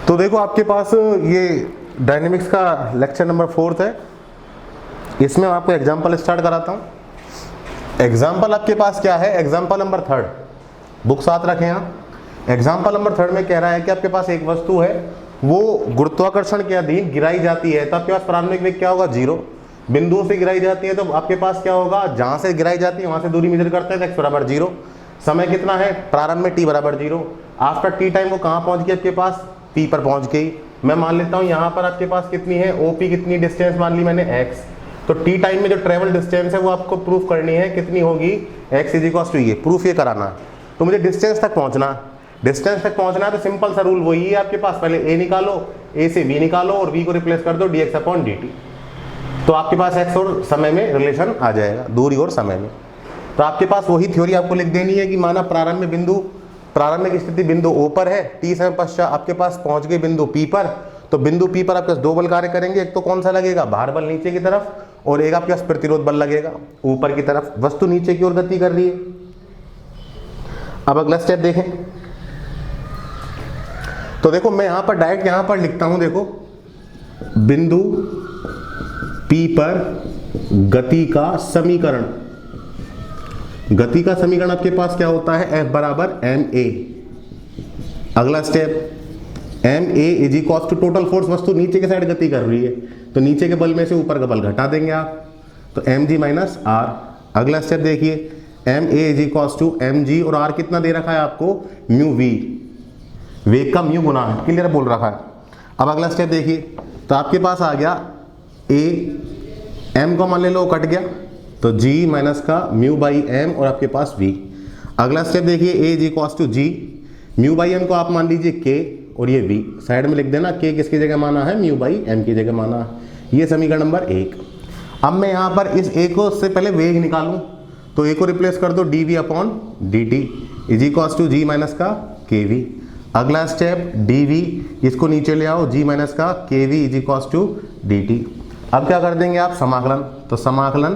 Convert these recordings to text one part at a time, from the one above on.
तो देखो आपके पास ये डायनेमिक्स का लेक्चर नंबर 4 है। इसमें मैं आपको एग्जांपल स्टार्ट कराता हूँ। एग्जांपल आपके पास क्या है, एग्जांपल नंबर 3 बुक साथ रखें यहाँ। एग्जांपल नंबर 3 में कह रहा है कि आपके पास एक वस्तु है, वो गुरुत्वाकर्षण के अधीन गिराई जाती है, तो आपके पास प्रारंभिक वेग क्या होगा, 0। बिंदुओं से गिराई जाती है तो आपके पास क्या होगा, जहां से गिराई जाती है वहां से दूरी मेजर करते हैं, x बराबर 0। समय कितना है, प्रारंभ में t बराबर 0। आफ्टर टी टाइम वो कहाँ पहुंच गई, आपके पास p पर पहुंच गई। मैं मान लेता हूँ यहाँ पर आपके पास कितनी है, OP कितनी डिस्टेंस मान ली मैंने, x। तो टी टाइम में जो ट्रेवल डिस्टेंस है वो आपको प्रूफ करनी है, कितनी होगी, x = ये प्रूफ ये कराना है। तो मुझे डिस्टेंस तक पहुंचना है, डिस्टेंस तक पहुंचना है तो सिंपल सा रूल वही है आपके पास, पहले a निकालो, a से v निकालो और v को रिप्लेस कर दो dx/dt। तो आपके पास x और समय में रिलेशन आ जाएगा, दूरी और समय में। तो आपके पास वही थ्योरी आपको लिख देनी है कि माना प्रारंभिक स्थिति बिंदु O पर है, t समय पश्चात आपके पास पहुंच गए बिंदु P पर। तो बिंदु P पर आपके पास दो बल कार्य करेंगे, एक तो कौन सा लगेगा, भार बल नीचे की तरफ, और एक आपके पास प्रतिरोध बल लगेगा ऊपर की तरफ। वस्तु नीचे की ओर गति कर रही है। अब अगला स्टेप देखें। तो देखो मैं यहां पर डायरेक्ट यहां पर लिखता हूं, देखो बिंदु P पर गति का समीकरण। गति का समीकरण आपके पास क्या होता है, F बराबर ma। अगला स्टेप, ma = टोटल फोर्स, वस्तु नीचे के साइड गति कर रही है तो नीचे के बल में से ऊपर का बल घटा देंगे आप, तो mg - r। अगला स्टेप देखिए, ma = mg और r कितना दे रखा है आपको, μv, वेग का म्यू गुना है, क्लियर बोल रखा है। अब अगला स्टेप देखिए, तो आपके पास आ गया a, m को मान ले लो कट गया, तो g माइनस का μ/m और आपके पास v। अगला स्टेप देखिए, a = g, μ/m को आप मान लीजिए k और ये v साइड में लिख देना, k किसकी जगह माना है, μ/m की जगह माना है। ये समीकरण नंबर 1। अब मैं यहाँ पर इस a को से पहले वेग निकालूं, तो a को रिप्लेस कर दो dv/dt = g माइनस का kv। अगला स्टेप dv, इसको नीचे ले आओ, g माइनस का kv = dt। अब क्या कर देंगे आप, समाकलन। तो समाकलन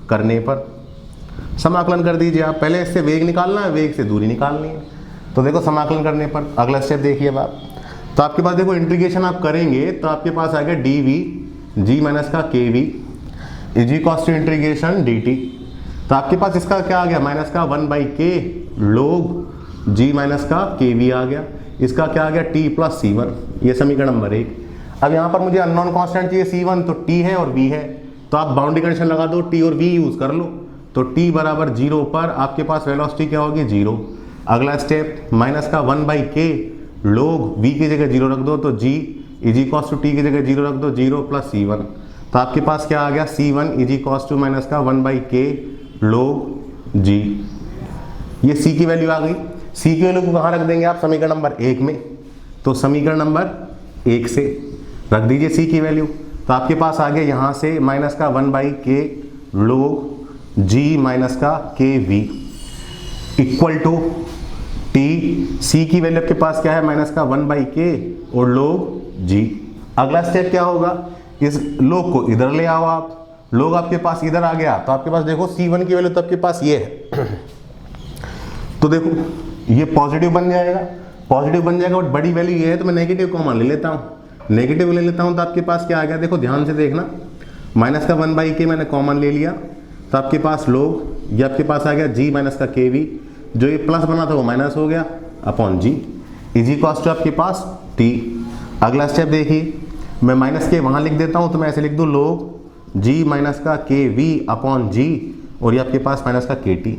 करने पर, समाकलन कर दीजिए आप, पहले इससे वेग निकालना है, वेग से दूरी निकालनी है। तो देखो समाकलन करने पर अगला स्टेप देखिए आप, तो आपके पास देखो इंटीग्रेशन आप करेंगे तो आपके पास आ गया dv g माइनस का kv = इंटीग्रेशन dt। तो आपके पास इसका क्या आ गया, माइनस का 1/k log g माइनस का kv आ गया। इसका क्या आ गया, t + c1। ये समीकरण नंबर 1। अब यहाँ पर मुझे अननोन कांस्टेंट चाहिए c1, तो t है और v है, तो आप बाउंड्री कंडीशन लगा दो, t और v यूज कर लो। तो t बराबर 0 पर आपके पास वेलोसिटी क्या होगी, 0। अगला स्टेप, माइनस का 1/k log v की जगह 0 रख दो, तो g = t की जगह 0 रख दो, 0 + c1। तो आपके पास क्या आ गया, c1 = माइनस का 1/k log g। ये c की वैल्यू आ गई। c की वैल्यू को कहाँ रख देंगे आप, समीकरण नंबर 1 में। तो समीकरण नंबर 1 से रख दीजिए c की वैल्यू। तो आपके पास आ गया यहाँ से माइनस का 1/k log g माइनस का kv = t। c की वैल्यू आपके पास क्या है, माइनस का 1/k और log g। अगला स्टेप क्या होगा, इस log को इधर ले आओ आप, log आपके पास इधर आ गया, तो आपके पास देखो c1 की वैल्यू तो आपके पास ये है। तो देखो ये पॉजिटिव बन जाएगा, पॉजिटिव बन जाएगा, बट बड़ी वैल्यू ये है तो मैं नेगेटिव कॉमन ले लेता हूँ, नेगेटिव ले लेता हूँ। तो आपके पास क्या आ गया, देखो ध्यान से देखना, माइनस का 1/k मैंने कॉमन ले लिया, तो आपके पास log ये आपके पास आ गया g माइनस का kv, जो ये प्लस बना था वो माइनस हो गया अपॉन g = आपके पास t। अगला स्टेप देखिए, मैं माइनस के वहाँ लिख देता हूँ, तो मैं ऐसे लिख दूँ log g माइनस का kv अपॉन g और ये आपके पास माइनस का kt।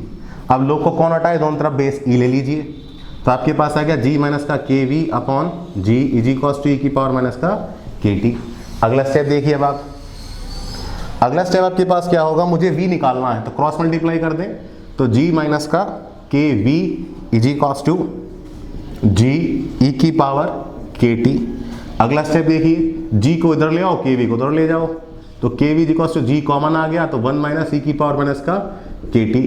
अब log को कौन हटाए, दोनों तरफ बेस e ले लीजिए, तो आपके पास आ गया g माइनस का kv अपॉन g = kt। अगला स्टेप देखिए अब आप, अगला स्टेप आपके पास क्या होगा, मुझे v निकालना है, तो क्रॉस मल्टीप्लाई कर दें, तो g माइनस का kv = g e⁻kt। अगला स्टेप देखिए, g को इधर ले आओ, kv को उधर ले जाओ, तो kv = g कॉमन आ गया, तो 1 - e⁻ kt।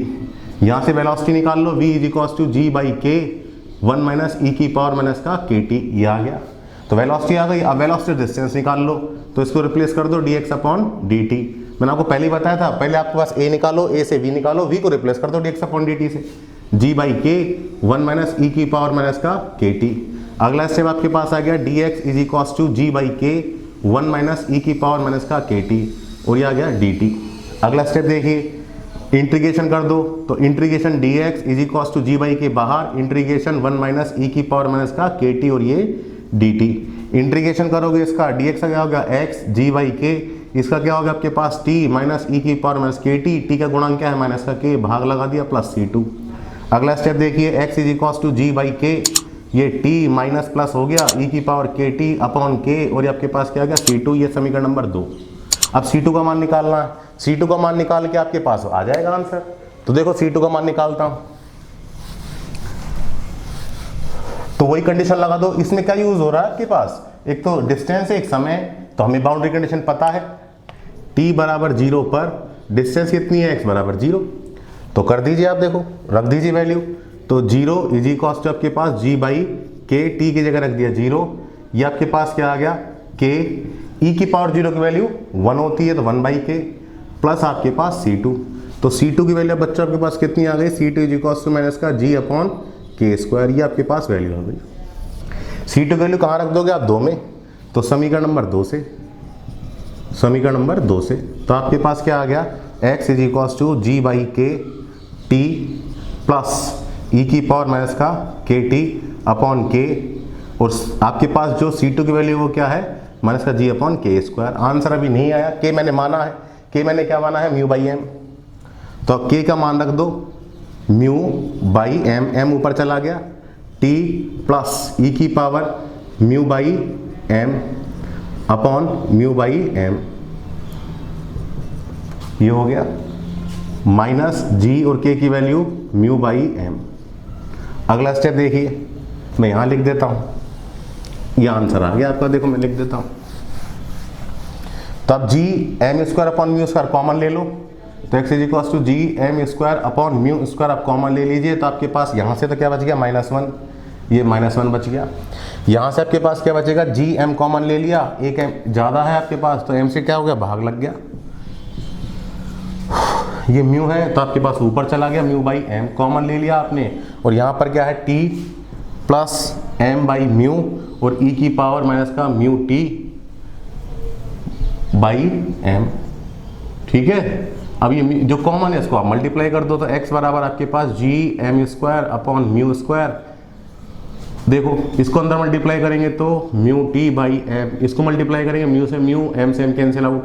यहाँ से वेलोसिटी निकाल लो, v = g/k 1 - e⁻kt, ये आ गया। तो वेलोसिटी आ गई। अब वेलोसिटी डिस्टेंस निकाल लो, तो इसको रिप्लेस कर दो dx/dt। मैंने आपको पहले ही बताया था, पहले आपके पास a निकालो, a से v निकालो, v को रिप्लेस कर दो dx/dt से, g/k 1 - e⁻ kt। अगला स्टेप आपके पास आ गया d x is equals to ji by k 1 minus ई की पावर माइनस का के टी, और ये आ गया डी टी। अगला स्टेप देखिए, इंटीग्रेशन कर दो, तो integration D x is equals to ji by k बाहर इंटीग्रेशन 1 माइनस ई की पावर माइनस का के टी और ये डी टी। इंटीग्रेशन करोगे इसका डी एक्स का क्या होगा एक्स जी बाई के, इसका क्या होगा आपके पास टी माइनस ई की पावर माइनस के टी, टी का गुणांक क्या है माइनस का के, भाग लगा दिया प्लस सी टू। अगला स्टेप देखिए x is equals to ji by k, ये टी माइनस प्लस हो गया ई की पावर के टी अपॉन के, और ये आपके पास क्या आ गया सी टू, ये समीकरण नंबर 2। अब C2 का मान निकालना है, C2 का मान निकाल के आपके पास आ जाएगा आंसर। तो देखो C2 का मान निकालता हूं, तो वही कंडीशन लगा दो। इसमें क्या यूज हो रहा है आपके पास, एक तो डिस्टेंस है एक समय, तो हमें बाउंड्री कंडीशन पता है t बराबर 0 पर डिस्टेंस कितनी है x बराबर 0, तो कर दीजिए आप, देखो रख दीजिए वैल्यू, तो 0 इज इक्वल्स टू आपके पास g बाई के, टी की जगह रख दिया 0, ये आपके पास क्या आ गया k, e की पावर 0 की वैल्यू 1 होती है तो 1 बाई के प्लस आपके पास C2, तो C2 की वैल्यू बच्चों आपके पास कितनी आ गई, C2 is equals to minus का g अपॉन के स्क्वायर, ये आपके पास वैल्यू आ गई। C2 की वैल्यू कहाँ रख दोगे आप 2 में, तो समीकरण नंबर 2 से, समीकरण नंबर 2 से, तो आपके पास क्या आ गया x is equals to ji by k t plus e की पावर माइनस का के टी अपॉन के, और आपके पास जो C2 की वैल्यू वो क्या है माइनस का G upon k square. Answer अभी नहीं आया, के मैंने माना है, के मैंने क्या माना है म्यू बाई एम, तो के का मान रख दो म्यू बाई एम, एम ऊपर चला गया, टी प्लस ई की power mu by m upon mu by m, ये हो गया माइनस जी और के की वैल्यू म्यू बाई एम। अगला स्टेप देखिए, मैं यहां लिख देता हूं, ये आंसर आ गया आपका, देखो मैं लिख देता हूं। तो अब g M square upon mu square common ले लो, तो x is equals to g M square upon mu square आप कॉमन ले लीजिए, तो आपके पास यहाँ से तो क्या बच गया -1, ये -1 बच गया। यहाँ से आपके पास क्या बचेगा, जी एम कॉमन ले लिया, एक एम ज़्यादा है आपके पास, तो एम से क्या हो गया भाग लग गया, ये म्यू है तो आपके पास ऊपर चला गया म्यू बाई एम कॉमन ले लिया आपने, और यहाँ पर क्या है T plus M by mu और ई की पावर माइनस का म्यू टी बाई एम, ठीक है। अब ये जो कॉमन है इसको आप मल्टीप्लाई कर दो, तो x बराबर आपके पास G M square upon mu square, देखो इसको अंदर मल्टीप्लाई करेंगे तो म्यू टी बाई एम, इसको मल्टीप्लाई करेंगे म्यू से म्यू, एम से एम कैंसिल आउट,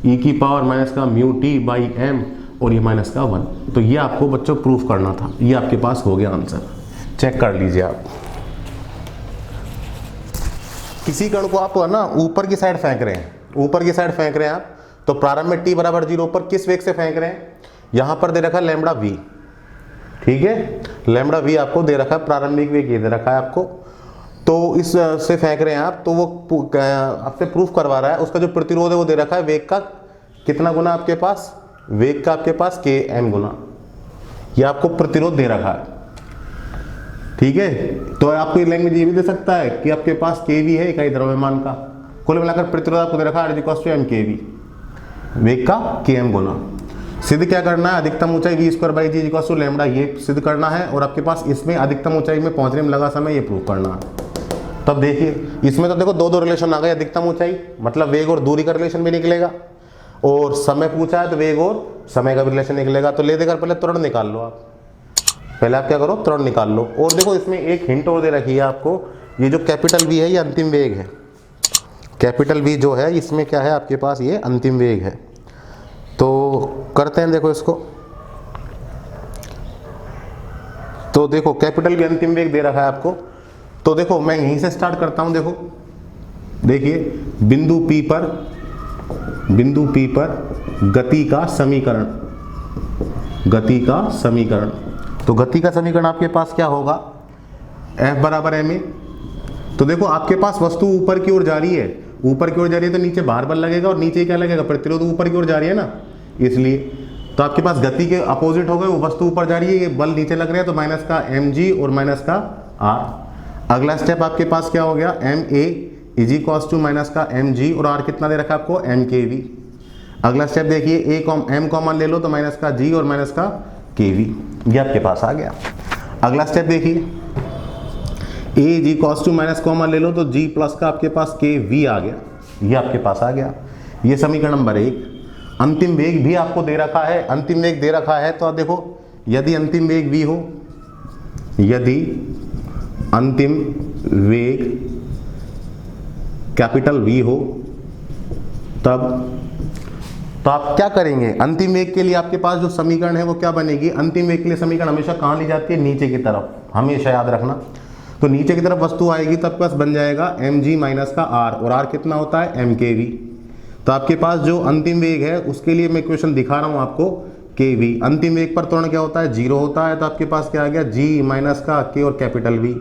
ई की पावर माइनस का म्यू टी बाई एम और ये माइनस का 1, तो ये आपको बच्चों प्रूफ करना था, ये आपके पास हो गया आंसर, चेक कर लीजिए आप। किसी कण को आप ना ऊपर की साइड फेंक रहे हैं, ऊपर की साइड फेंक रहे हैं आप, तो प्रारंभ में t बराबर 0 पर किस वेग से फेंक रहे हैं, यहां पर दे रखा है लैम्बडा v, ठीक है, लैम्बडा v आपको दे रखा है, प्रारंभिक वेग ये दे रखा है आपको, तो इस से फेंक रहे हैं आप, तो वो आपसे प्रूफ करवा रहा है, उसका जो प्रतिरोध है वो दे रखा है वेग का कितना गुना आपके पास, वेग का आपके पास के एम गुना, ये आपको प्रतिरोध दे रखा है, ठीक है। तो आपको लैंग्वेज ये भी दे सकता है कि आपके पास के वी है इकाई द्रव्यमान का, कुल मिलाकर प्रतिरोध आपको दे रखा है एम के वी, वेग का के एम गुना। सिद्ध क्या करना है, अधिकतम ऊंचाई V square by G equals to lambda, ये सिद्ध करना है, और आपके पास इसमें अधिकतम ऊंचाई में पहुंचने में लगा समय ये प्रूव करना है। तब देखिए इसमें तो देखो दो रिलेशन आ गए, अधिकतम ऊंचाई मतलब वेग और दूरी का रिलेशन भी निकलेगा, और समय पूछा है तो वेग और समय का भी रिलेशन निकलेगा। तो ले देकर पहले त्वरण निकाल लो आप, पहले आप क्या करो त्वरण निकाल लो। और देखो इसमें एक हिंट और दे रखी है आपको, ये जो कैपिटल वी है ये अंतिम वेग है, कैपिटल वी जो है इसमें क्या है आपके पास ये अंतिम वेग है। तो करते हैं देखो इसको, तो देखो कैपिटल वी अंतिम वेग दे रखा है आपको, तो देखो मैं यहीं से स्टार्ट करता हूं, देखो देखिए बिंदु P पर गति का समीकरण, गति का समीकरण, तो गति का समीकरण आपके पास क्या होगा, F बराबर ma। तो देखो आपके पास वस्तु ऊपर की ओर जा रही है, ऊपर की ओर जा रही है तो नीचे भार बल लगेगा, और नीचे क्या लगेगा प्रतिरोध, ऊपर की ओर जा रही है ना, इसलिए तो आपके पास गति के अपोजिट हो गए, वो वस्तु ऊपर जा रही है, ये बल नीचे लग रहा है, तो माइनस का mg और माइनस का r। अगला स्टेप आपके पास क्या हो गया, ma is equals to minus का mg और r कितना दे रखा है आपको mkv। अगला स्टेप देखिए m कॉमन ले लो तो माइनस का g और माइनस का kv, ये आपके पास आ गया। अगला स्टेप देखिए ए जी कॉस टू माइनस कॉमन ले लो तो जी प्लस का आपके पास के वी आ गया, ये आपके पास आ गया। ये समीकरण नंबर 1। अंतिम वेग भी आपको दे रखा है, अंतिम वेग दे रखा है तो आप देखो यदि अंतिम वेग v हो, यदि अंतिम वेग कैपिटल V हो तब तो आप क्या करेंगे, अंतिम वेग के लिए आपके पास जो समीकरण है वो क्या बनेगी, अंतिम वेग के लिए समीकरण हमेशा कहाँ ली जाती है, नीचे की तरफ, हमेशा याद रखना। तो नीचे की तरफ वस्तु आएगी तो आपके पास बन जाएगा mg माइनस का r, और r कितना होता है mkv। तो आपके पास जो अंतिम वेग है उसके लिए मैं इक्वेशन दिखा रहा हूँ आपको, kv। अंतिम वेग पर त्वरण क्या होता है, 0 होता है, तो आपके पास क्या आ गया g माइनस का k और कैपिटल V।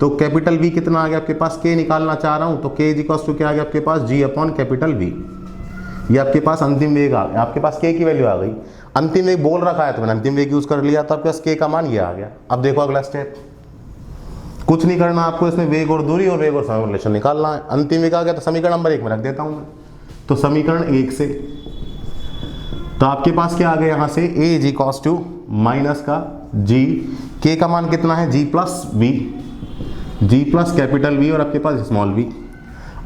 तो कैपिटल V कितना आ गया आपके पास, k निकालना चाह रहा हूँ तो k इक्वल्स टू क्या आ गया आपके पास, g अपॉन कैपिटल V। ये आपके पास अंतिम वेग आ गया, आपके पास k की वैल्यू आ गई। अंतिम वेग बोल रखा है तो मैंने अंतिम वेग यूज कर लिया, तो आपके पास k का मान ये आ गया। अब देखो अगला स्टेप, कुछ नहीं करना आपको, इसमें वेग और दूरी और वेग और समय रिलेशन निकालना है। अंतिम वेग आ गया तो समीकरण नंबर 1 में रख देता हूँ मैं, तो समीकरण 1 से तो आपके पास क्या आ गया, यहाँ से a G cos to minus का g, k का मान कितना है, g plus v, g plus capital V और आपके पास स्मॉल v।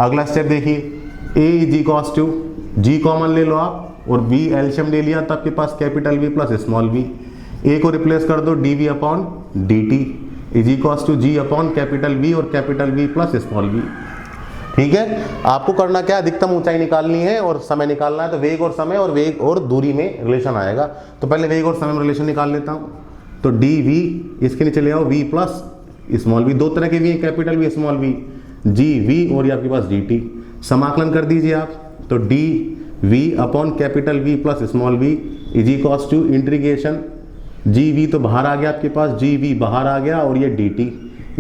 अगला स्टेप देखिए, a G cos to, g common ले लो आप और v एल्शियम ले लिया तो आपके पास capital V plus small v। a को रिप्लेस कर दो dv अपॉन dt is equals to g upon capital V और capital V plus small v। ठीक है, आपको करना क्या, अधिकतम ऊंचाई निकालनी है और समय निकालना है, तो वेग और समय और वेग और दूरी में रिलेशन आएगा। तो पहले वेग और समय में रिलेशन निकाल लेता हूँ, तो dv, इसके नीचे ले आओ v प्लस स्मॉल v, दो तरह के v हैं, capital V small v, gv और ये आपके पास dt। समाकलन कर दीजिए आप, तो dv upon capital V plus small v is equals to integration gv, तो बाहर आ गया आपके पास, gv बाहर आ गया और ये dt।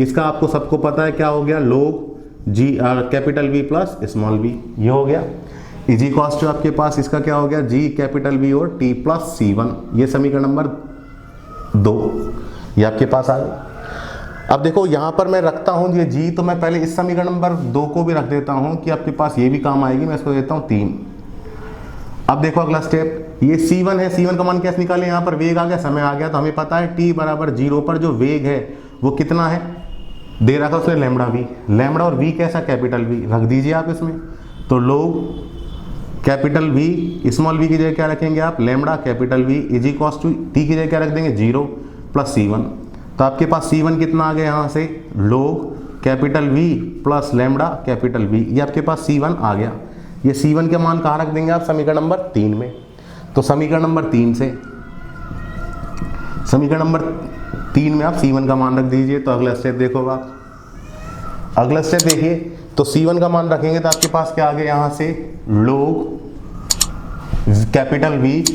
इसका आपको सबको पता है क्या हो गया, लोग g capital V plus small v, ये हो गया इज इक्वल्स टू आपके पास इसका क्या हो गया, g कैपिटल V और t प्लस c1। ये समीकरण नंबर 2 ये आपके पास आ गया। अब देखो यहाँ पर मैं रखता हूँ ये g, तो मैं पहले इस समीकरण नंबर 2 को भी रख देता हूँ कि आपके पास ये भी काम आएगी, मैं इसको देता हूँ 3। अब देखो अगला स्टेप, ये c1 है, c1 का मान कैसे निकालें, यहाँ पर वेग आ गया, समय आ गया, तो हमें पता है t बराबर 0 पर जो वेग है वो कितना है, दे रखा उसने लैम्बडा v, लैम्बडा और v कैसा, कैपिटल V रख दीजिए आप इसमें। तो लोग कैपिटल V स्मॉल v की जगह क्या रखेंगे आप, lambda capital V is equals to t की जगह क्या रख देंगे, 0 प्लस c1। तो आपके पास c1 कितना आ गया, यहाँ से लोग capital V plus lambda capital V, ये आपके पास c1 आ गया। ये c1 के मान कहाँ रख देंगे आप, समीकरण नंबर 3 में। तो समीकरण नंबर 3 से, समीकरण नंबर 3 में आप c1 का मान रख दीजिए। तो अगला स्टेप देखो आप, अगला स्टेप देखिए, तो c1 का मान रखेंगे तो आपके पास क्या आ गया, यहाँ से लोग capital V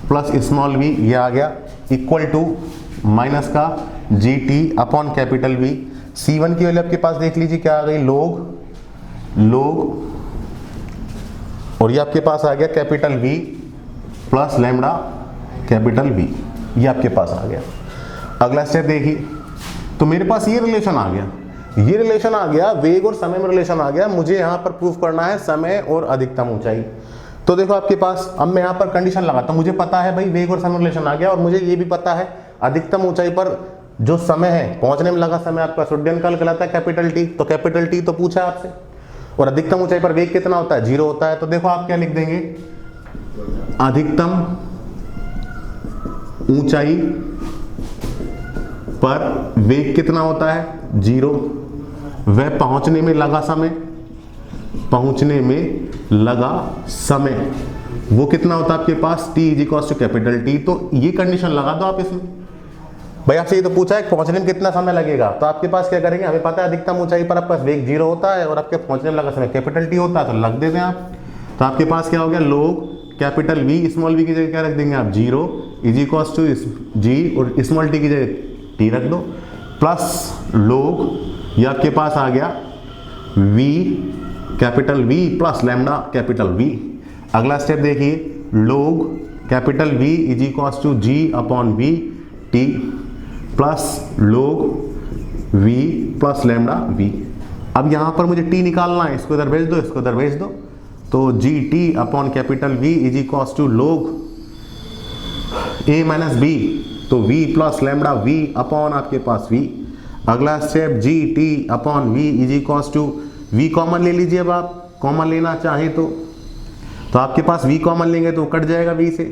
plus small v, ये आ गया, इक्वल टू माइनस का gt upon capital V। c1 की वैल्यू आपके पास देख लीजिए क्या आ गई, लोग और ये आपके पास आ गया capital V plus lambda capital V, ये आपके पास आ गया। अगला स्टेप देखिए, तो मेरे पास ये रिलेशन आ गया, ये रिलेशन आ गया, वेग और समय में रिलेशन आ गया। मुझे यहाँ पर प्रूफ करना है समय और अधिकतम ऊंचाई। तो देखो आपके पास, अब मैं यहाँ पर कंडीशन लगाता हूँ, मुझे पता है भाई वेग और समय रिलेशन आ गया, और मुझे ये भी पता है अधिकतम ऊंचाई पर जो समय है, पहुंचने में लगा समय आपका उड्डयन काल कहलाता है कैपिटल T, तो कैपिटल T तो पूछा है आपसे, और अधिकतम ऊंचाई पर वेग कितना होता है, 0 होता है। तो देखो आप क्या लिख देंगे, अधिकतम ऊंचाई पर वेग कितना होता है, 0, वह पहुंचने में लगा समय, पहुंचने में लगा समय वो कितना होता है आपके पास, t is equals to capital T। तो ये कंडीशन लगा दो आप इसमें, भाई आपसे ये तो पूछा है पहुंचने में कितना समय लगेगा, तो आपके पास क्या करेंगे, हमें पता है अधिकतम ऊंचाई पर आपका वेग 0 होता है और आपके पहुंचने में लगा समय कैपिटल T होता है, तो लग देते हैं आप। तो आपके पास क्या हो गया, लोग कैपिटल V स्मॉल v की जगह क्या रख देंगे आप, 0 इज इक्वल्स टू g और स्मॉल t की जगह t रख दो, प्लस लोग, ये आपके पास आ गया v capital V plus lambda capital V। अगला स्टेप देखिए, log capital V is equals to g upon v t plus log v plus lambda v। अब यहाँ पर मुझे t निकालना है, इसको इधर भेज दो, इसको इधर भेज दो, तो gt upon capital V is equals to log a minus b, तो v plus lambda v upon आपके पास v। अगला step G T upon V is equals to, V common ले लीजिए। अब आप कॉमन लेना चाहें तो आपके पास वी कॉमन लेंगे तो कट जाएगा वी से,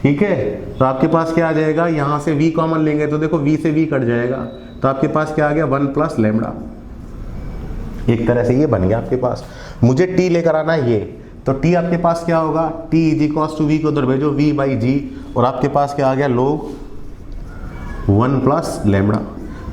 ठीक है। तो आपके पास क्या आ जाएगा, यहाँ से वी कॉमन लेंगे तो देखो वी से वी कट जाएगा, तो आपके पास क्या आ गया 1 प्लस लेमड़ा। एक तरह से ये बन गया आपके पास। मुझे टी लेकर आना है ये, तो टी आपके पास क्या होगा, T is equals to V को उधर भेजो वी बाई जी, और आपके पास क्या आ गया लोग 1 प्लस लेमड़ा।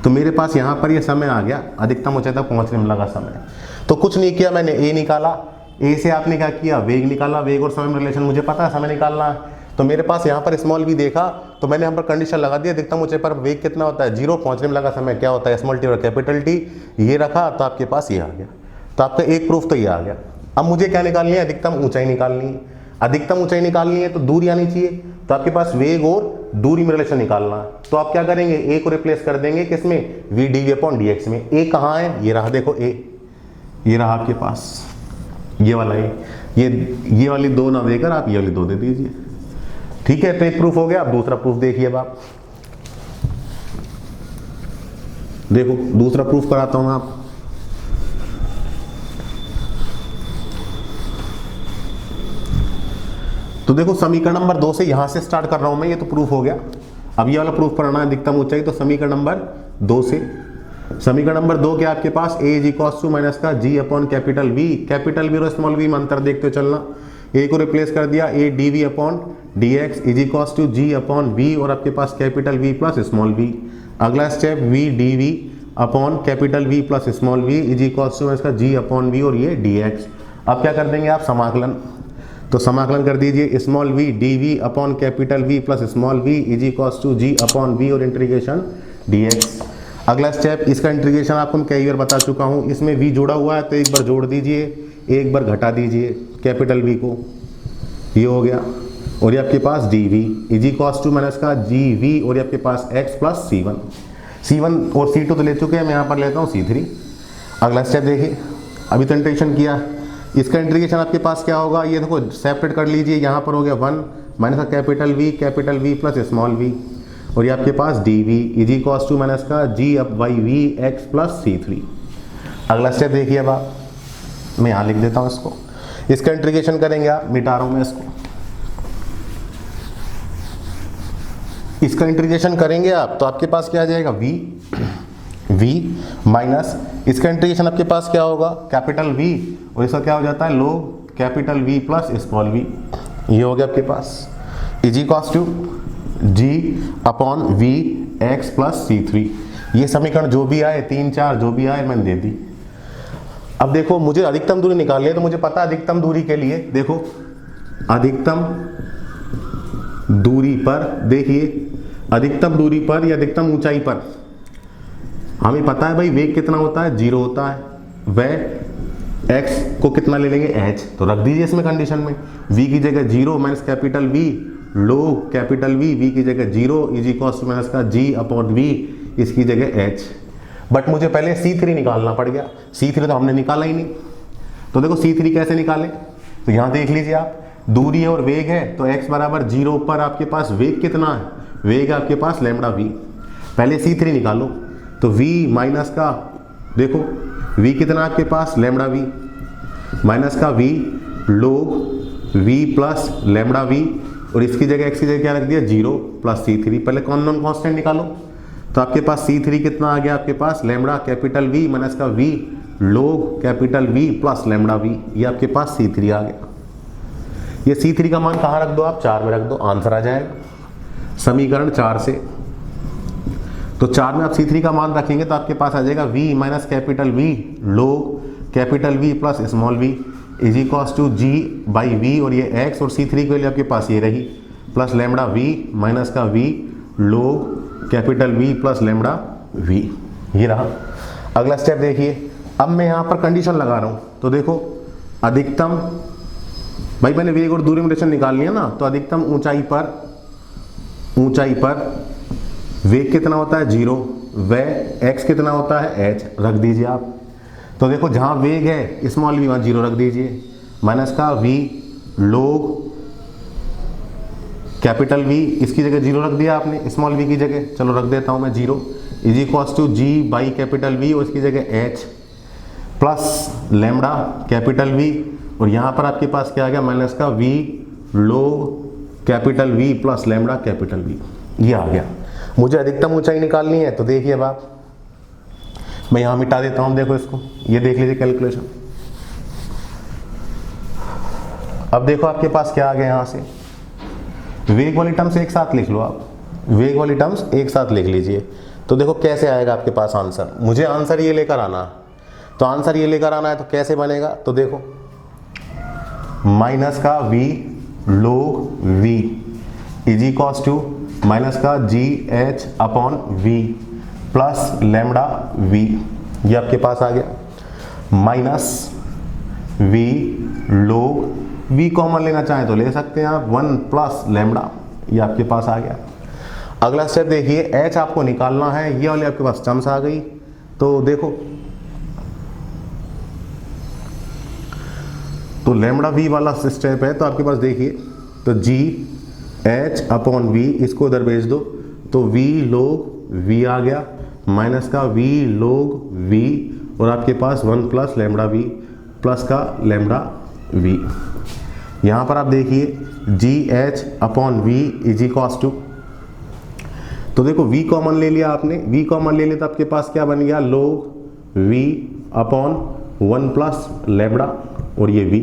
तो मेरे पास यहाँ पर ये समय आ गया अधिकतम ऊंचाई तक पहुँचने में लगा समय। तो कुछ नहीं किया मैंने, ए निकाला, ए से आपने क्या किया वेग निकाला, वेग और समय में रिलेशन मुझे पता है समय निकालना है। तो मेरे पास यहाँ पर स्मॉल वी देखा तो मैंने यहाँ पर कंडीशन लगा दी अधिकतम ऊंचाई पर वेग कितना होता है 0, पहुँचने में लगा समय क्या होता है स्मॉल टी और कैपिटल टी, ये रखा तो आपके पास ये आ गया। तो आपका एक प्रूफ तो ये आ गया। अब मुझे क्या निकालनी है, अधिकतम ऊंचाई निकालनी है। अधिकतम ऊंचाई निकालनी है तो दूरी आनी चाहिए, तो आपके पास वेग और दूरी में रिलेशन निकालना है। तो आप क्या करेंगे, ए को रिप्लेस कर देंगे किसमें, V D V upon D X में। ए कहाँ है, ये रहा देखो ए, ये रहा आपके पास ये वाला ए, ये वाली 2 ना देकर आप ये वाली 2 दे दीजिए, ठीक है। तो एक प्रूफ हो गया। अब दूसरा प्रूफ देखिए। अब आप देखो दूसरा प्रूफ कराता हूं आप। तो देखो समीकरण नंबर 2 से यहां से स्टार्ट कर रहा हूं मैं, ये तो प्रूफ हो गया। अब ये वाला प्रूफ कराना है अधिकतम ऊंचाई, तो समीकरण नंबर 2 से, समीकरण नंबर 2 के आपके पास A is equals to minus का जी अपॉन कैपिटल वी और स्मॉल वी में अंतर देखते चलना। ए को रिप्लेस कर दिया A D V upon D x is equals to G upon V, और आपके पास capital V plus small V. अगला step V D V upon capital V plus small V is equals to इसका G upon V और ये D x. अब क्या कर देंगे आप समाकलन, तो समाकलन कर दीजिए small V D V upon capital V plus small V is equals to G upon V और इंटीग्रेशन डी एक्स। अगला स्टेप, इसका इंटीग्रेशन आपको मैं कई बार बता चुका हूँ, इसमें v जोड़ा हुआ है तो एक बार जोड़ दीजिए, एक बार घटा दीजिए कैपिटल v को, ये हो गया। और ये आपके पास D V is equals to minus का जी वी और ये आपके पास x प्लस C1 और C2 तो ले चुके हैं, मैं यहाँ पर लेता हूँ C3। अगला स्टेप देखिए, अभी तो इंटीग्रेशन किया, इसका इंटीग्रेशन आपके पास क्या होगा, ये देखो सेपरेट कर लीजिए, यहाँ पर हो गया 1 माइनस का capital V plus small v, और ये आपके पास D V is equals to minus का G up by V X plus C3। अगला स्टेप देखिए, अब आप, मैं यहाँ लिख देता हूँ इसको, इसका इंटीग्रेशन करेंगे आप, मिटा रहा हूँ मैं इसको, इसका इंटीग्रेशन करेंगे आप तो आपके पास क्या आ जाएगा v माइनस, इसका इंटीग्रेशन आपके पास क्या होगा कैपिटल V और इसका क्या हो जाता है log capital V plus small v, ये हो गया आपके पास is equals to G upon V X plus C3। ये समीकरण जो भी आए 3 4 जो भी आए मैंने दे दी। अब देखो मुझे अधिकतम दूरी निकालनी है, तो मुझे पता है अधिकतम दूरी के लिए देखो अधिकतम दूरी पर, देखिए अधिकतम दूरी पर या अधिकतम ऊंचाई पर हमें पता है भाई वेग कितना होता है 0 होता है, वह x को कितना ले लेंगे h, तो रख दीजिए इसमें कंडीशन में v की जगह 0 minus capital V log capital V की जगह 0 इज इक्वल्स टू माइनस का g अपॉन v, इसकी जगह h। बट मुझे पहले C3 निकालना पड़ गया, C3 तो हमने निकाला ही नहीं। तो देखो C3 कैसे निकाले, तो यहाँ देख लीजिए आप, दूरी है और वेग है, तो x बराबर 0 पर आपके पास वेग कितना है, वेग है आपके पास लैम्डा v। पहले C3 निकालो, तो v माइनस का देखो v कितना आपके पास लैम्डा v माइनस का v लोग v प्लस लैम्डा v, और इसकी जगह x की जगह क्या रख दिया 0 प्लस C3। पहले कौन नॉन कांस्टेंट निकालो, तो आपके पास C3 कितना आ गया आपके पास लैम्डा कैपिटल V माइनस का v log capital V plus lambda v, ये आपके पास C3 आ गया। ये C3 का मान कहाँ रख दो आप, 4 में रख दो, आंसर आ जाएगा समीकरण 4 से। तो 4 में आप C3 का मान रखेंगे तो आपके पास आ जाएगा v minus capital V log capital V plus small v is equals to g by v, और ये x और C3 के लिए आपके पास ये रही प्लस लैम्डा v माइनस का v log capital V plus lambda v, ये रहा। अगला स्टेप देखिए, अब मैं यहाँ पर कंडीशन लगा रहा हूँ, तो देखो अधिकतम, भाई मैंने वेग और दूरी में रिलेशन निकाल लिया ना, तो अधिकतम ऊंचाई पर वेग कितना होता है 0, वह x कितना होता है h, रख दीजिए आप। तो देखो जहाँ वेग है स्मॉल v वहाँ 0 रख दीजिए, माइनस का v लोग कैपिटल वी इसकी जगह 0 रख दिया आपने, स्मॉल वी की जगह, चलो रख देता हूँ मैं 0, is equals to ji by capital V और इसकी जगह H plus lambda capital V, और यहाँ पर आपके पास क्या आ गया माइनस का वी लोग capital V plus lambda capital we, ये आ गया। मुझे अधिकतम ऊंचाई निकालनी है तो देखिए अब आप, मैं यहाँ मिटा देता हूँ, देखो इसको, ये देख लीजिए कैलकुलेशन। अब देखो आपके पास क्या आ गया, यहाँ से वेग वाली टर्म्स एक साथ लिख लो आप, वेग वाली टर्म्स एक साथ लिख लीजिए, तो देखो कैसे आएगा आपके पास आंसर। मुझे आंसर ये लेकर आना, तो आंसर ये लेकर आना है तो कैसे बनेगा, तो देखो माइनस का v log v is equals to minus का G H upon V plus lambda V, ये आपके पास आ गया minus v log v, common लेना चाहें तो ले सकते हैं आप, 1 प्लस लैम्डा, ये आपके पास आ गया। अगला स्टेप देखिए, h आपको निकालना है, ये वाली आपके पास टर्म्स आ गई, तो देखो तो लैम्डा वी वाला स्टेप है, तो आपके पास देखिए तो जी एच अपॉन वी, इसको इधर भेज दो, तो वी लोग वी आ गया माइनस का वी लोग वी, और आपके पास 1 प्लस लैम्डा वी प्लस का लैम्डा वी। यहाँ पर आप देखिए G H upon V is equals to, तो देखो v कॉमन ले लिया आपने, v कॉमन ले लिया तो आपके पास क्या बन गया log v upon 1 plus lambda, और ये v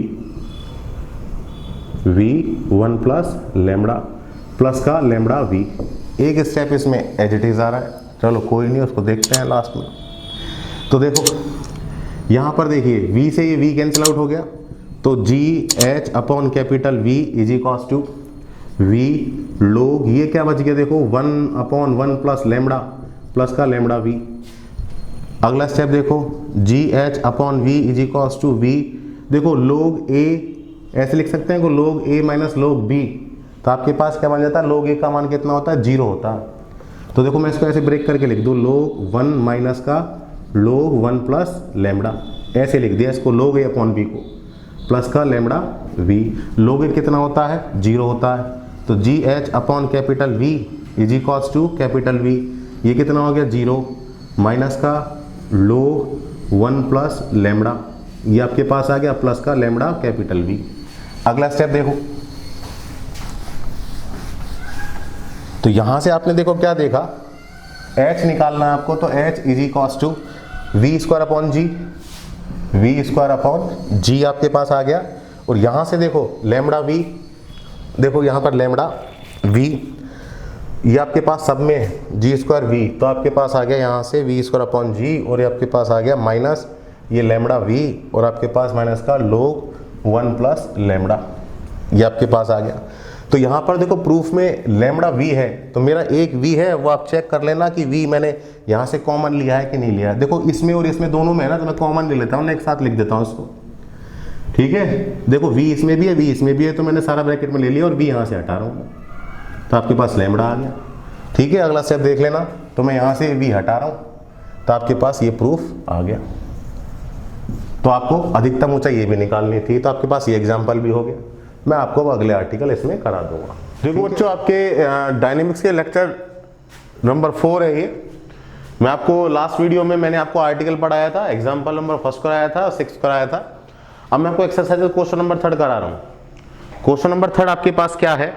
1 प्लस लैम्डा प्लस का लैम्डा v। एक स्टेप इसमें एज इट इज आ रहा है, चलो कोई नहीं, उसको देखते हैं लास्ट में। तो देखो यहाँ पर देखिए v से ये v कैंसिल आउट हो गया, तो G H upon capital v is equals to v log, ये क्या बच गया देखो 1 अपॉन 1 प्लस लैम्डा प्लस का लैम्डा v। अगला स्टेप देखो G H upon v is equals to v, देखो लोग a ऐसे लिख सकते हैं को लोग a माइनस लोग b, तो आपके पास क्या बन जाता है लोग a का मान कितना होता है 0 होता है। तो देखो मैं इसको ऐसे ब्रेक करके लिख दूँ, लोग 1 माइनस का लोग 1 प्लस लैम्डा, ऐसे लिख दिया इसको लोग a अपॉन b को प्लस का लैम्डा v। लोग a कितना होता है 0 होता है, तो G H upon capital v is equals to capital v, ये कितना हो गया 0 माइनस का लोग 1 प्लस लैम्डा, ये आपके पास आ गया प्लस का लैम्डा कैपिटल v। अगला स्टेप देखो, तो यहां से आपने देखो क्या देखा, h निकालना है आपको, तो h is equals to V square upon G, V square upon G आपके पास आ गया। और यहां से देखो लैम्डा v, देखो यहाँ पर लैम्डा v, ये आपके पास सब में जी स्क्वायर वी, तो आपके पास आ गया यहाँ से वी स्क्वायर अपॉन जी, और ये आपके पास आ गया माइनस ये लैम्डा v, और आपके पास माइनस का लोग 1 प्लस लैम्डा, ये आपके पास आ गया। तो यहाँ पर देखो प्रूफ में लैम्डा v है, तो मेरा एक v है, वो आप चेक कर लेना कि v मैंने यहाँ से कॉमन लिया है कि नहीं लिया है। देखो इसमें और इसमें दोनों में है ना, तो मैं कॉमन ले लेता हूँ ना, एक साथ लिख देता हूँ इसको, ठीक है। देखो v इसमें भी है, v इसमें भी है, तो मैंने सारा ब्रैकेट में ले लिया और v यहाँ से हटा रहा हूँ, तो आपके पास लैम्डा आ गया, ठीक है। अगला स्टेप देख लेना, तो मैं यहाँ से v हटा रहा हूँ, तो आपके पास ये प्रूफ आ गया। तो आपको अधिकतम ऊंचाई ये भी निकालनी थी, तो आपके पास ये एग्जाम्पल भी हो गया। मैं आपको अगले आर्टिकल इसमें करा दूंगा। देखो बच्चों, आपके डायनेमिक्स के लेक्चर नंबर 4 है ये। मैं आपको लास्ट वीडियो में मैंने आपको आर्टिकल पढ़ाया था, एग्जाम्पल नंबर 1 कराया था, 6 कराया था। अब मैं आपको एक्सरसाइज क्वेश्चन नंबर 3 करा रहा हूँ। क्वेश्चन नंबर 3 आपके पास क्या है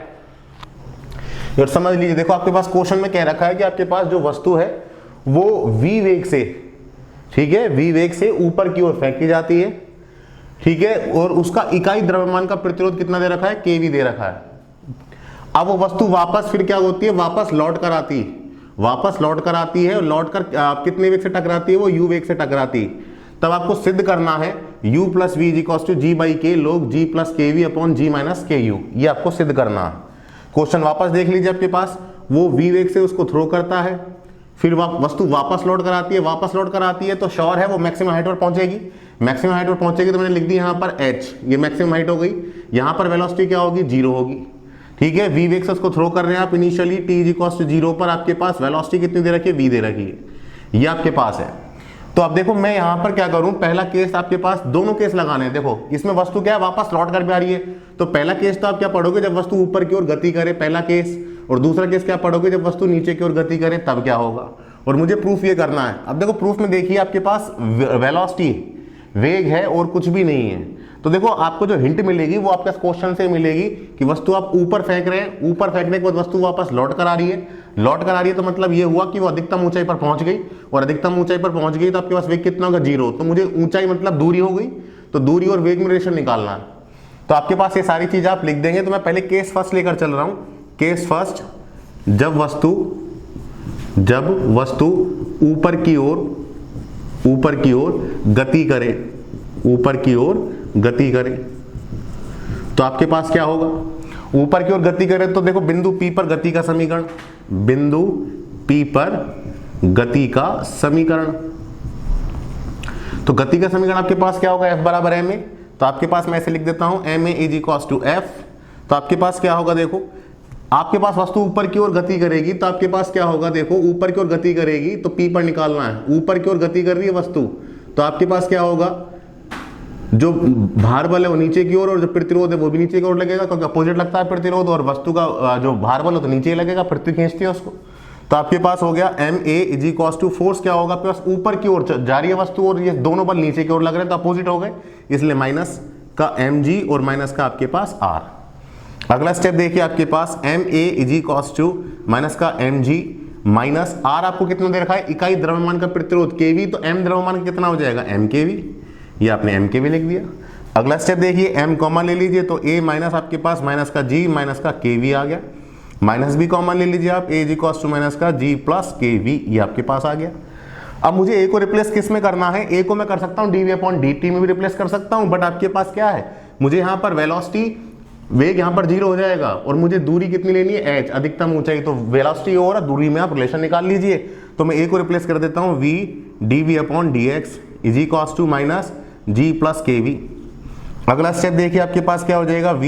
यार, समझ लीजिए। देखो आपके पास क्वेश्चन में कह रखा है कि आपके पास जो वस्तु है वो v वेग से, ठीक है, v वेग से ऊपर की ओर फेंकी जाती है, ठीक है, और उसका इकाई द्रव्यमान का प्रतिरोध कितना दे रखा है, kV दे रखा है। अब वो वस्तु वापस फिर क्या होती है, वापस लौट कर आती है, वापस लौट कर आती है, और लौट कर कितने वेग से टकराती है, वो u वेग से टकराती है। तब आपको सिद्ध करना है u plus V is equals to ji by K log g plus K V upon G minus K U, ये आपको सिद्ध करना है। क्वेश्चन वापस देख लीजिए, आपके पास वो v वेग से उसको थ्रो करता है, फिर वस्तु वापस लौट कर आती है, वापस लौट कर आती है, तो श्योर है वो मैक्सिमम हाइट पर पहुंचेगी। मैक्सिमम हाइट पर पहुंचेगी तो मैंने लिख दी यहाँ पर h, ये मैक्सिमम हाइट हो गई। यहाँ पर वेलोसिटी क्या होगी, 0 होगी, ठीक है। v वेग से उसको थ्रो कर रहे हैं आप initially, t is equals to 0 पर आपके पास वेलोसिटी कितनी दे रखी है, v दे रखी है, ये आपके पास है। तो अब देखो मैं यहां पर क्या करूं, पहला केस आपके पास दोनों केस लगाने हैं। देखो इसमें वस्तु क्या है, वापस लौट कर भी आ रही है। तो पहला केस तो आप क्या पढ़ोगे, जब वस्तु ऊपर की ओर गति करे, पहला केस। और दूसरा केस क्या पढ़ोगे, जब वस्तु नीचे की ओर गति करे तब क्या होगा। और मुझे प्रूफ ये करना है। अब देखो प्रूफ में देखिए आपके पास वेलोसिटी, वेग है और कुछ भी नहीं है। तो देखो आपको जो हिंट मिलेगी वो आपके क्वेश्चन से मिलेगी कि वस्तु आप ऊपर फेंक रहे हैं, ऊपर फेंकने के बाद वस्तु वापस लौट कर आ रही है। लौट कर आ रही है तो मतलब ये हुआ कि वो अधिकतम ऊंचाई पर पहुंच गई, और अधिकतम ऊंचाई पर पहुंच गई तो आपके पास वेग कितना होगा, 0। तो मुझे ऊंचाई मतलब दूरी हो गई, तो दूरी और वेग में रिलेशन निकालना है। तो आपके पास ये सारी चीज आप लिख देंगे। तो मैं पहले केस फर्स्ट लेकर चल रहा हूं। केस फर्स्ट, जब वस्तु ऊपर की ओर गति करे, ऊपर की ओर गति करे, तो आपके पास क्या होगा, ऊपर की ओर गति करे तो देखो बिंदु P पर गति का समीकरण, बिंदु P पर गति का समीकरण। तो गति का समीकरण आपके पास क्या होगा, F बराबर ma। तो आपके पास मैं ऐसे लिख देता हूं ma is equals to F। तो आपके पास क्या होगा, देखो आपके पास वस्तु ऊपर की ओर गति करेगी तो आपके पास क्या होगा, देखो ऊपर की ओर गति करेगी तो P पर निकालना है। ऊपर की ओर गति कर रही है वस्तु, तो आपके पास क्या होगा, जो भार बल है वो नीचे की ओर, और जो प्रतिरोध है वो भी नीचे की ओर लगेगा, क्योंकि अपोजिट लगता है प्रतिरोध, और वस्तु का जो भार बल हो तो नीचे ही लगेगा, पृथ्वी खींचती है उसको। तो आपके पास हो गया ma is equals to force क्या होगा आपके पास, ऊपर की ओर जा रही है वस्तु और ये दोनों बल नीचे की ओर लग रहे हैं तो अपोजिट हो गए, इसलिए माइनस का mg और माइनस का आपके पास r। अगला स्टेप देखिए आपके पास ma is equals to minus का mg माइनस r। आपको कितना दे रखा है, इकाई द्रव्यमान का प्रतिरोध kV, तो m द्रव्यमान का कितना हो जाएगा mkV, ये आपने mkV लिख दिया। अगला स्टेप देखिए m कॉमन ले लीजिए, तो a माइनस आपके पास माइनस का g माइनस का kV आ गया। माइनस भी कॉमन ले लीजिए आप, a is equals to minus का g प्लस kV, ये आपके पास आ गया। अब मुझे a को रिप्लेस किस में करना है, a को मैं कर सकता हूँ dv/dt में भी रिप्लेस कर सकता हूँ, बट आपके पास क्या है, मुझे यहाँ पर वेलोसिटी, वेग यहाँ पर 0 हो जाएगा, और मुझे दूरी कितनी लेनी है, h, अधिकतम ऊंचाई। तो वेलोसिटी और दूरी में आप रिलेशन निकाल लीजिए। तो मैं a को रिप्लेस कर देता हूँ v dv/dx is equals to minus g plus kV। अगला स्टेप देखिए आपके पास क्या हो जाएगा, v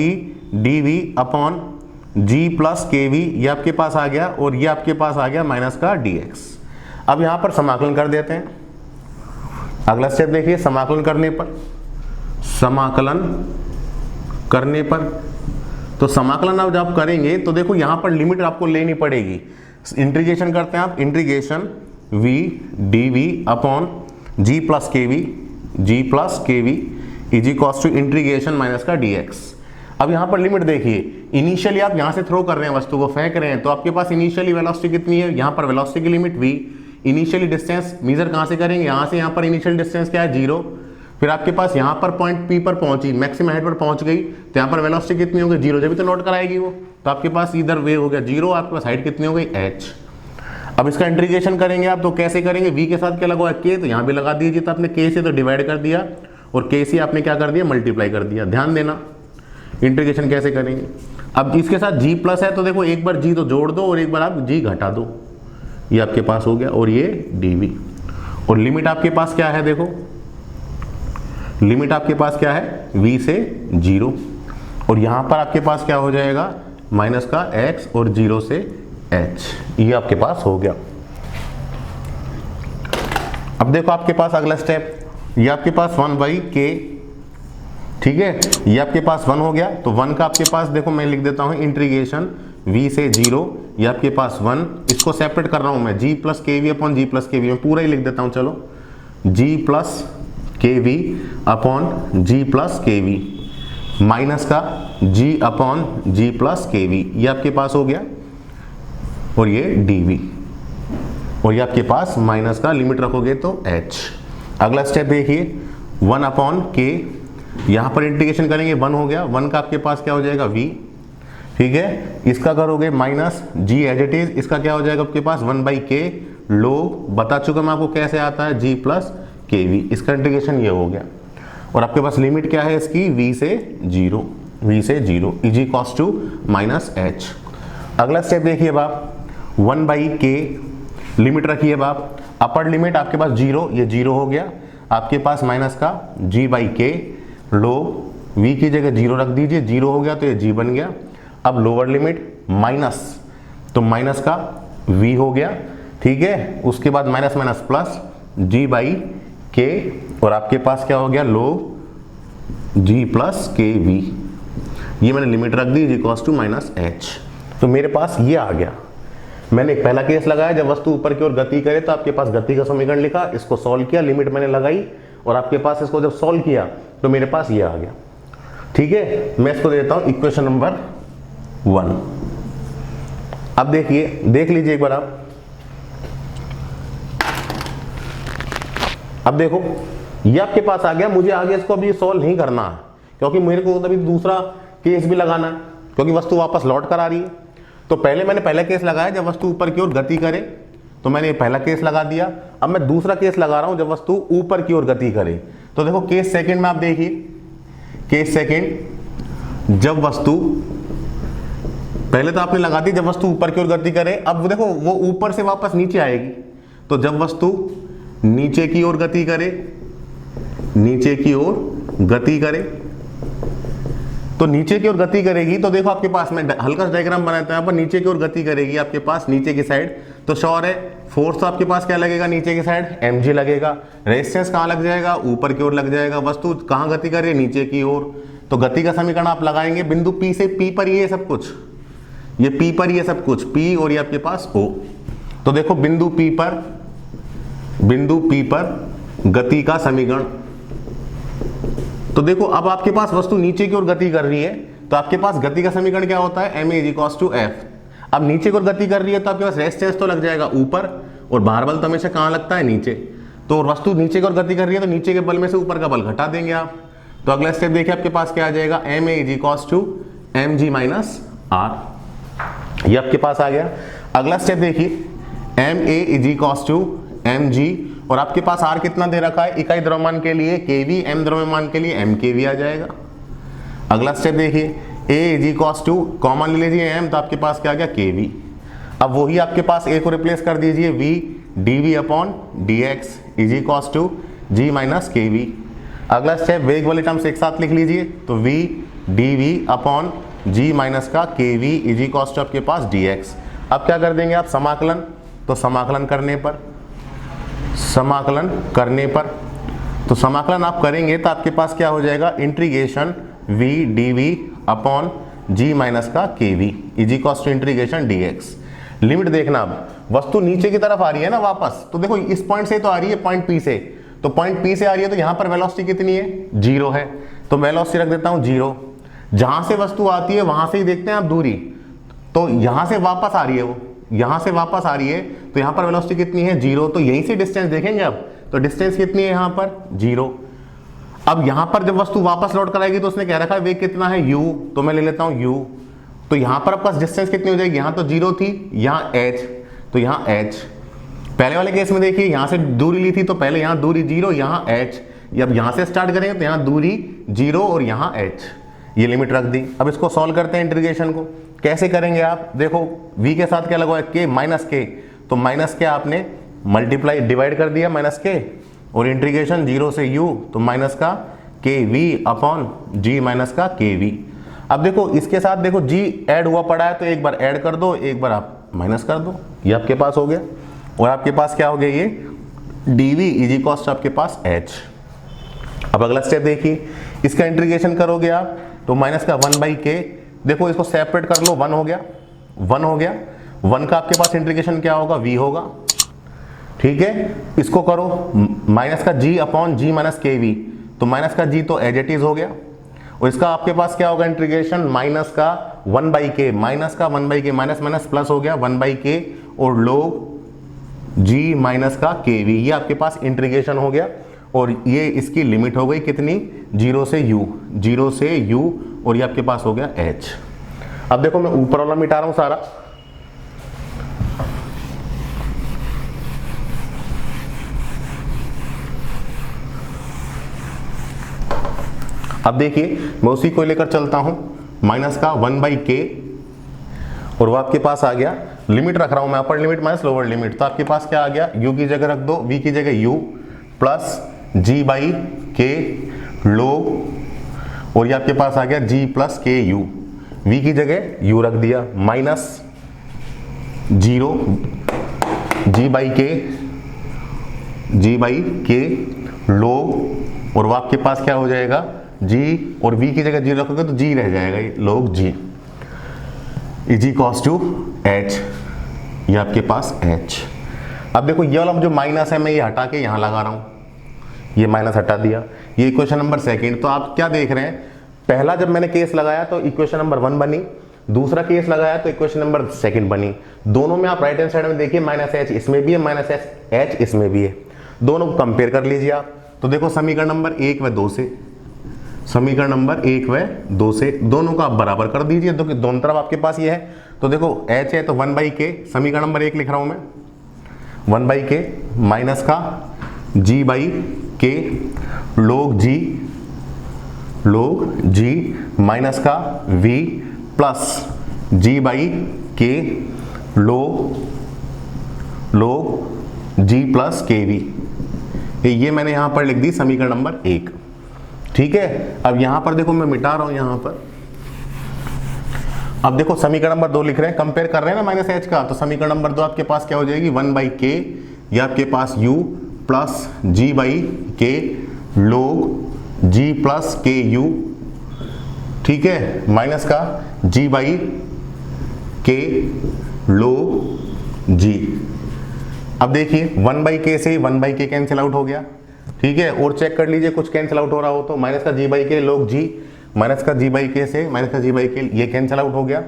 dv/g प्लस kV, ये आपके पास आ गया, और ये आपके पास आ गया माइनस का dx। अब यहाँ पर समाकलन कर देते हैं। अगला स्टेप देखिए, समाकलन करने पर तो समाकलन अब जब करेंगे तो देखो यहाँ पर लिमिट आपको लेनी पड़ेगी। इंटीग्रेशन करते हैं आप, integration v dv/g plus kv is equals to integration minus का dx। अब यहाँ पर लिमिट देखिए, इनिशियली आप यहाँ से थ्रो कर रहे हैं, वस्तु को फेंक रहे हैं, तो आपके पास इनिशियली वेलोसिटी कितनी है, यहाँ पर वेलोसिटी की limit v। Initially distance measure कहाँ से करेंगे, यहाँ से, यहाँ पर इनिशियल डिस्टेंस क्या है 0। फिर आपके पास यहाँ पर पॉइंट P पर पहुंची, मैक्सिमम हाइट पर पहुंच गई, तो यहाँ पर वेलोसिटी कितनी होगी 0, जब भी तो नोट कराएगी वो। तो आपके पास इधर वे हो गया 0, आपके पास हाइट कितनी हो गई h। अब इसका इंटीग्रेशन करेंगे आप, तो कैसे करेंगे, v के साथ क्या लगा k, तो यहाँ भी लगा दीजिए। तो आपने k से तो डिवाइड कर दिया और k से आपने क्या कर दिया, मल्टीप्लाई कर दिया। ध्यान देना इंटीग्रेशन कैसे करेंगे। अब इसके साथ g प्लस है तो देखो एक बार g तो जोड़ दो और एक बार आप g घटा दो, ये आपके पास हो गया, और ये dv। और लिमिट आपके पास क्या है, देखो लिमिट आपके पास क्या है, v से 0, और यहां पर आपके पास क्या हो जाएगा, माइनस का x और 0 से h, ये आपके पास हो गया। अब देखो आपके पास अगला स्टेप, ये आपके पास 1/k, ठीक है, ये आपके पास 1 हो गया। तो 1 का आपके पास देखो मैं लिख देता हूं इंटीग्रेशन v से 0, ये आपके पास 1, इसको सेपरेट कर रहा हूं मैं, g plus kv/g plus kv, मैं पूरा ही लिख देता हूं, चलो g plus kv/g plus kv minus का g/g प्लस kv, ये आपके पास हो गया, और ये dv, और ये आपके पास माइनस का लिमिट रखोगे तो h। अगला स्टेप देखिए 1/k, यहाँ पर इंटीग्रेशन करेंगे 1 हो गया, 1 का आपके पास क्या हो जाएगा v, ठीक है, इसका करोगे minus g as it is, इसका क्या हो जाएगा आपके पास 1/k लोग, बता चुका मैं आपको कैसे आता है, g प्लस kv, इसका इंटीग्रेशन ये हो गया। और आपके पास लिमिट क्या है इसकी, v से 0 is equals to minus h। अगला स्टेप देखिए बाप, 1/k लिमिट रखिए बाप, अपर लिमिट आपके पास 0, ये 0 हो गया, आपके पास माइनस का g/k लोग v की जगह 0 रख दीजिए, 0 हो गया तो ये g बन गया। अब लोअर लिमिट माइनस, तो माइनस का v हो गया, ठीक है, उसके बाद माइनस माइनस प्लस g/k के और आपके पास क्या हो गया log g plus K we, ये मैंने लिमिट रख दी इक्वल्स टू माइनस एच। तो मेरे पास ये आ गया। मैंने एक पहला केस लगाया जब वस्तु ऊपर की ओर गति करे तो आपके पास गति का समीकरण लिखा, इसको सॉल्व किया, लिमिट मैंने लगाई और आपके पास इसको जब सॉल्व किया तो मेरे पास ये आ गया। ठीक है, मैं इसको देता हूं इक्वेशन नंबर 1। अब देखिए, देख लीजिए एक बार आप। अब देखो ये आपके पास आ गया, मुझे आगे इसको अभी सॉल्व नहीं करना है क्योंकि मेरे को अभी दूसरा केस भी लगाना है क्योंकि वस्तु वापस लौट कर आ रही है। तो पहले मैंने पहला केस लगाया जब वस्तु ऊपर की ओर गति करे, तो मैंने पहला केस लगा दिया। अब मैं दूसरा केस लगा रहा हूं जब वस्तु ऊपर की ओर गति करे। तो देखो केस सेकंड में आप देखिए, केस सेकंड जब वस्तु, पहले तो आपने लगा दी जब वस्तु ऊपर की ओर गति करे, अब देखो वो ऊपर से वापस नीचे आएगी। तो जब वस्तु नीचे की ओर गति करे, नीचे की ओर गति करे, तो नीचे की ओर गति करेगी तो देखो आपके पास में हल्का सा डायग्राम बनाता है, पर नीचे की ओर गति करेगी आपके पास नीचे की साइड, तो श्योर है फोर्स तो आपके पास क्या लगेगा नीचे की साइड, mg लगेगा। रेजिस्टेंस कहां लग जाएगा, ऊपर की ओर लग जाएगा। वस्तु कहां गति कर रही है, नीचे की ओर। तो गति का समीकरण आप लगाएंगे बिंदु P से, P पर ये सब कुछ, ये P पर ये सब कुछ, P और ये आपके पास O। तो देखो बिंदु P पर गति का समीकरण, तो देखो अब आपके पास वस्तु नीचे की ओर गति कर रही है तो आपके पास गति का समीकरण क्या होता है, ma इक्वल्स टू f। अब नीचे की ओर गति कर रही है तो आपके पास रेजिस्टेंस तो लग जाएगा ऊपर और भार बल तो हमेशा कहां लगता है, नीचे। तो वस्तु नीचे की ओर गति कर रही है तो नीचे के बल में से ऊपर का बल घटा देंगे आप। तो अगला स्टेप देखिए आपके पास क्या आ जाएगा, ma equals to mg minus r, ये आपके पास आ गया। अगला स्टेप देखिए, ma इक्वल्स टू mg और आपके पास R कितना दे रखा है, इकाई द्रव्यमान के लिए kV, m द्रव्यमान के लिए mkV आ जाएगा। अगला स्टेप देखिए, A इक्वल्स टू कॉमन ले लीजिए m, तो आपके पास क्या आ गया kV। अब वही आपके पास A को रिप्लेस कर दीजिए, V dV upon dx equals to g minus kV। अगला स्टेप वेग वाले टर्म्स एक साथ लिख लीजिए, तो V dV upon g minus का kV इक्वल्स टू आपके पास dx। अब क्या कर देंगे आप, समाकलन, तो समाकलन करने पर तो समाकलन आप करेंगे तो आपके पास क्या हो जाएगा, integration v dv upon g minus का kv equals to integration dx। Limit देखना, अब वस्तु नीचे की तरफ आ रही है ना वापस, तो देखो इस पॉइंट से तो आ रही है, पॉइंट P से, तो पॉइंट P से आ रही है तो यहां पर वेलोसिटी कितनी है, 0 है। तो वेलोसिटी रख देता हूं 0। जहां से वस्तु आती है वहां से ही देखते हैं आप दूरी, तो यहां से वापस आ रही है, वो यहां से वापस आ रही है तो यहां पर वेलोसिटी कितनी है, 0। तो यहीं से डिस्टेंस देखेंगे अब, तो डिस्टेंस कितनी है यहां पर, 0। अब यहां पर जब वस्तु वापस लौट कर आएगी तो उसने कह रखा है वेग कितना है, u, तो मैं ले लेता हूं u। तो यहां पर आपका डिस्टेंस कितनी हो जाएगी, यहां तो 0 थी, यहां h, तो यहां h। पहले वाले केस में देखिए यहां से दूरी ली थी तो पहले यहां दूरी 0, यहां h। अब यहां से स्टार्ट करेंगे तो यहां दूरी 0 और यहां h, ये लिमिट रख दी। अब इसको सॉल्व करते हैं इंटीग्रेशन को। कैसे करेंगे आप, देखो v के साथ क्या लगवा है, k माइनस k, तो माइनस के आपने मल्टीप्लाई डिवाइड कर दिया माइनस के, और इंटीग्रेशन 0 से u, तो माइनस का kv अपॉन g माइनस का kv। अब देखो इसके साथ देखो g ऐड हुआ पड़ा है तो एक बार ऐड कर दो, एक बार आप माइनस कर दो, ये आपके पास हो गया। और आपके पास क्या हो गया, ये dv इक्वल्स आपके पास h। अब अगला स्टेप देखिए, इसका इंटीग्रेशन करोगे आप तो माइनस का 1/k, देखो इसको सेपरेट कर लो, 1 हो गया, 1 हो गया। 1 का आपके पास इंटीग्रेशन क्या होगा, v होगा, ठीक है। इसको करो माइनस का g upon g minus kv, तो माइनस का g तो एज इट इज हो गया। और इसका आपके पास क्या होगा इंटीग्रेशन, माइनस का 1/k, माइनस का 1/k, माइनस माइनस प्लस हो गया 1/k, और log g माइनस का kv, ये आपके पास इंटीग्रेशन हो गया। और ये इसकी लिमिट हो गई कितनी, 0 से u, 0 से u, और ये आपके पास हो गया h। अब देखो मैं ऊपर वाला मिटा रहा हूं सारा, अब देखिए मैं उसी को लेकर चलता हूं, माइनस का 1/k, और वो आपके पास आ गया, लिमिट रख रहा हूं मैं upper limit minus lower limit, तो आपके पास क्या आ गया, u की जगह रख दो, v की जगह u प्लस g/k log, और ये आपके पास आ गया g plus k u, v की जगह u रख दिया, माइनस 0 g/k लोग, और वो आपके पास क्या हो जाएगा जी, और v की जगह जी रखोगे तो जी रह जाएगा, ये लोग जी इज इक्वल्स टू h, ये आपके पास h। अब देखो ये वाला जो माइनस है मैं ये हटा के यहाँ लगा रहा हूँ, ये माइनस हटा दिया, ये इक्वेशन नंबर सेकंड। तो आप क्या देख रहे हैं, पहला जब मैंने केस लगाया तो इक्वेशन नंबर 1 बनी, दूसरा केस लगाया तो इक्वेशन नंबर सेकंड बनी। दोनों में आप राइट हैंड साइड में देखिए माइनस h इसमें भी है, माइनस h इसमें भी है, दोनों को कंपेयर कर लीजिए आप। तो देखो समीकरण नंबर 1 व 2 से, समीकरण नंबर 1 व 2 से दोनों को आप बराबर कर दीजिए, दोनों तरफ आपके पास ये है। तो देखो h है तो 1/k, समीकरण नंबर 1 लिख रहा हूं मैं, 1/k माइनस का g/k log g माइनस का v plus g/k log g plus kv, ये मैंने यहां पर लिख दी समीकरण नंबर 1। ठीक है, अब यहां पर देखो मैं मिटा रहा हूं यहां पर। अब देखो समीकरण नंबर 2 लिख रहे हैं, कंपेयर कर रहे हैं ना माइनस h का, तो समीकरण नंबर 2 आपके पास क्या हो जाएगी 1/k, या आपके पास u plus g/k log g plus ku, ठीक है, माइनस का g/k log g। अब देखिए 1/k से 1/k कैंसिल आउट हो गया, ठीक है, और चेक कर लीजिए कुछ कैंसिल आउट हो रहा हो तो माइनस का g/k log g, माइनस का g/k से माइनस का g/k ये कैंसिल आउट हो गया।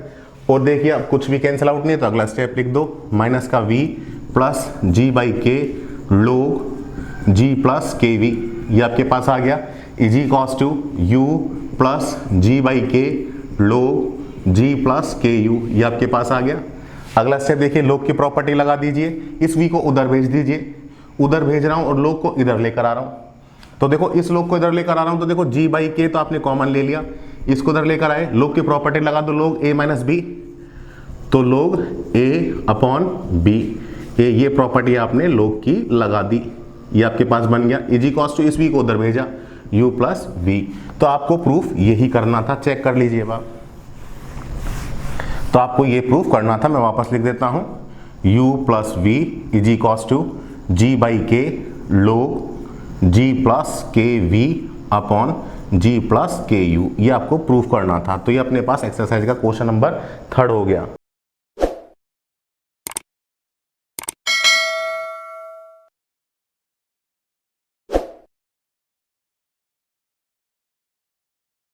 और देखिए अब कुछ भी कैंसिल आउट नहीं है तो अगला स्टेप लिख दो, माइनस का v plus g/k log g plus kv, ये आपके पास आ गया, is equals to u plus g/k log g plus ku, ये आपके पास आ गया। अगला स्टेप देखिए, लोग की प्रॉपर्टी लगा दीजिए, इस v को उधर भेज दीजिए, उधर भेज रहा हूं और लोग को इधर लेकर आ रहा हूं। तो देखो इस लोग को इधर लेकर आ रहा हूं तो देखो g/k तो आपने कॉमन ले लिया, इसको इधर लेकर आए, लोग की प्रॉपर्टी लगा दो, लोग a माइनस b, तो लोग a अपॉन b, ये प्रॉपर्टी आपने लोग की लगा दी, ये आपके पास बन गया, इज इक्वल्स टू इस v को उधर भेजा u प्लस v। तो आपको प्रूफ यही करना था, चेक कर लीजिए आप, तो आपको ये प्रूफ करना था। मैं वापस लिख देता हूं, u plus v is equals to g/k log g plus kv upon g plus ku, ये आपको प्रूफ करना था। तो ये अपने पास एक्सरसाइज का क्वेश्चन नंबर 3 हो गया।